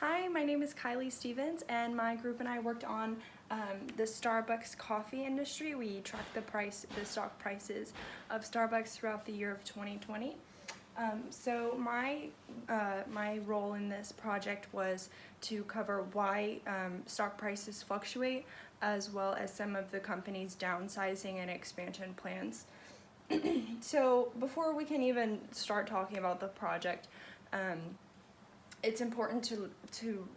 Hi, my name is Kylie Stevens, and my group and I worked on the Starbucks coffee industry. We tracked the stock prices of Starbucks throughout the year of 2020. My role in this project was to cover why stock prices fluctuate, as well as some of the company's downsizing and expansion plans. So before we can even start talking about the project, it's important to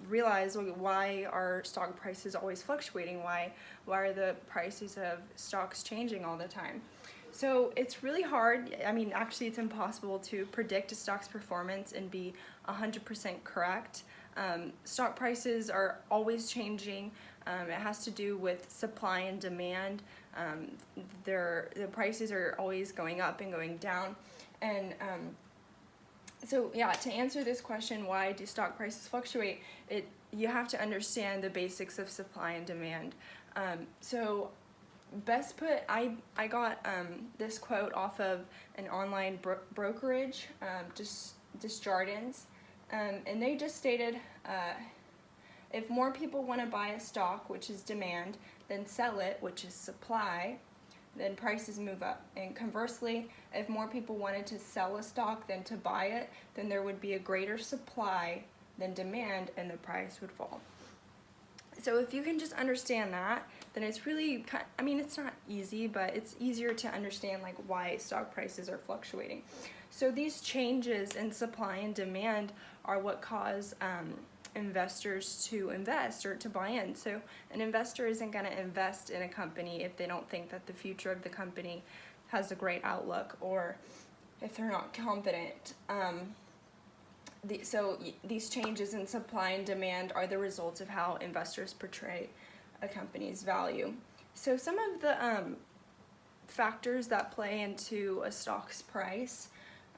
realize why are stock prices always fluctuating? Why are the prices of stocks changing all the time? So it's really hard. I mean, actually, it's impossible to predict a stock's performance and be 100% correct. Stock prices are always changing. It has to do with supply and demand. The prices are always going up and going down, and so yeah, to answer this question, why do stock prices fluctuate, you have to understand the basics of supply and demand. So best put, I got this quote off of an online brokerage, Desjardins, and they just stated, if more people want to buy a stock, which is demand, than sell it, which is supply, then prices move up. And conversely, if more people wanted to sell a stock than to buy it, then there would be a greater supply than demand and the price would fall. So if you can just understand that, then it's really, it's not easy, but it's easier to understand like why stock prices are fluctuating. So these changes in supply and demand are what cause investors to invest or to buy in. So an investor isn't going to invest in a company if they don't think that the future of the company has a great outlook, or if they're not confident. So these changes in supply and demand are the results of how investors portray a company's value. So some of the factors that play into a stock's price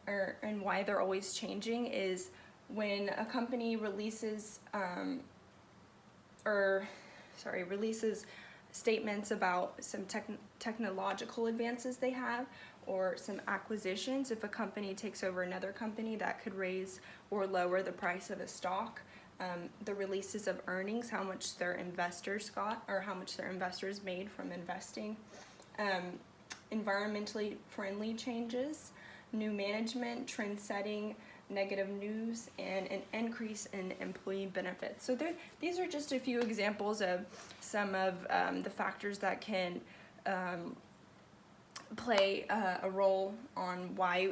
and why they're always changing is when a company releases statements about some technological advances they have, or some acquisitions. If a company takes over another company, that could raise or lower the price of a stock. The releases of earnings, how much their investors got, or how much their investors made from investing. Environmentally friendly changes, new management, trend setting, negative news, and an increase in employee benefits. So these are just a few examples of some of the factors that can play a role on why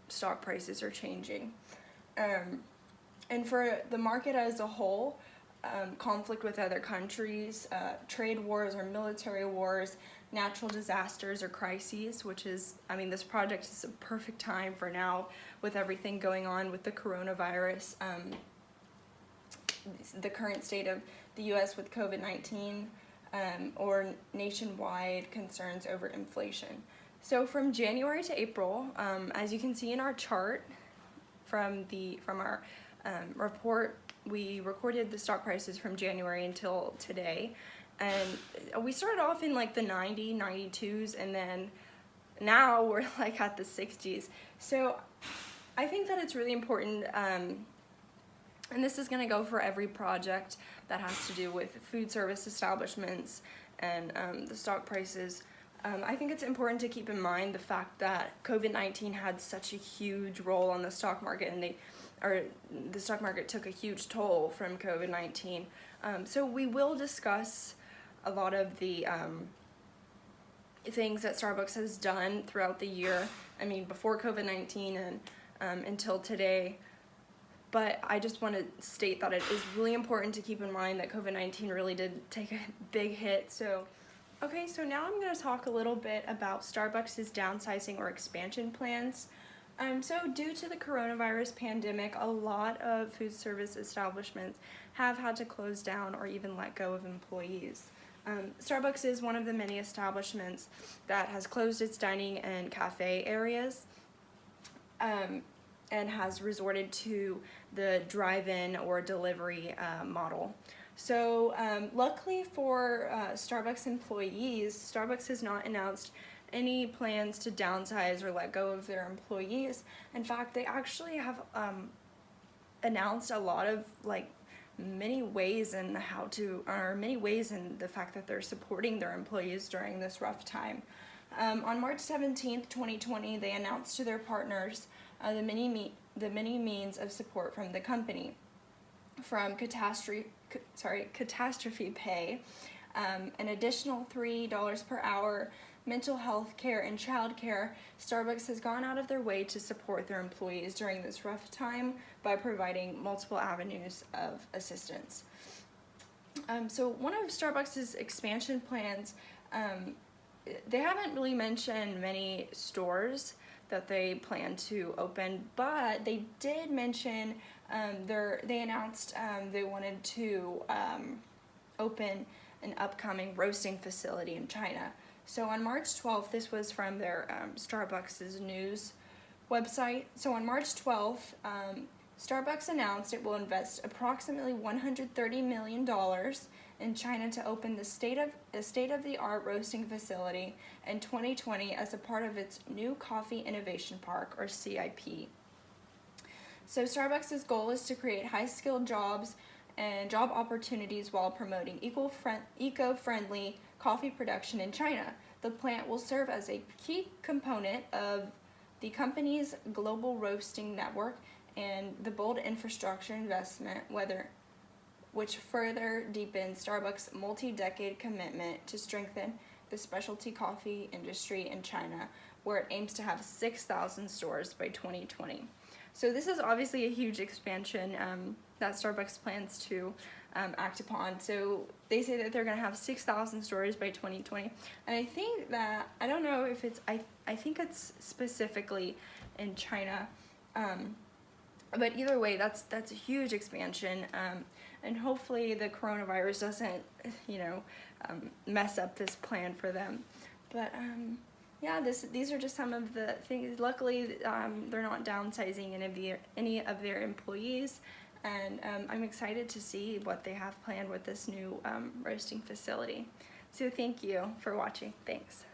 stock prices are changing. And for the market as a whole, conflict with other countries, trade wars or military wars, natural disasters or crises, which is, this project is a perfect time for now with everything going on with the coronavirus, the current state of the U.S. with COVID-19, or nationwide concerns over inflation. So from January to April, as you can see in our chart from our report, we recorded the stock prices from January until today. And we started off in like the 92s, and then now we're like at the 60s. So I think that it's really important, and this is going to go for every project that has to do with food service establishments and the stock prices. I think it's important to keep in mind the fact that COVID-19 had such a huge role on the stock market, and the stock market took a huge toll from COVID-19. So we will discuss a lot of the things that Starbucks has done throughout the year, before COVID-19 and until today. But I just want to state that it is really important to keep in mind that COVID-19 really did take a big hit. So now I'm going to talk a little bit about Starbucks' downsizing or expansion plans. So due to the coronavirus pandemic, a lot of food service establishments have had to close down or even let go of employees. Starbucks is one of the many establishments that has closed its dining and cafe areas, and has resorted to the drive-in or delivery model. So luckily for Starbucks employees, Starbucks has not announced any plans to downsize or let go of their employees. In fact, they actually have announced a lot of many ways in many ways in the fact that they're supporting their employees during this rough time. On March 17th, 2020, they announced to their partners the many means of support from the company, from catastrophe pay, an additional $3 per hour, mental health care, and child care. Starbucks has gone out of their way to support their employees during this rough time by providing multiple avenues of assistance. So one of Starbucks' expansion plans, they haven't really mentioned many stores that they plan to open, but they did mention they announced they wanted to open an upcoming roasting facility in China. So on March 12th, this was from their Starbucks' news website. So on March 12th, Starbucks announced it will invest approximately $130 million in China to open the state-of-the-art roasting facility in 2020 as a part of its new Coffee Innovation Park, or CIP. So Starbucks' goal is to create high-skilled jobs and job opportunities while promoting eco-friendly coffee production in China. The plant will serve as a key component of the company's global roasting network and the bold infrastructure investment, which further deepens Starbucks' multi-decade commitment to strengthen the specialty coffee industry in China, where it aims to have 6,000 stores by 2020. So this is obviously a huge expansion that Starbucks plans to act upon. So they say that they're going to have 6,000 stores by 2020. And I think that, I don't know if it's, I think it's specifically in China. But either way, that's a huge expansion. And hopefully the coronavirus doesn't, mess up this plan for them. But yeah, these are just some of the things. Luckily, they're not downsizing any of their employees, and I'm excited to see what they have planned with this new roasting facility. So thank you for watching. Thanks.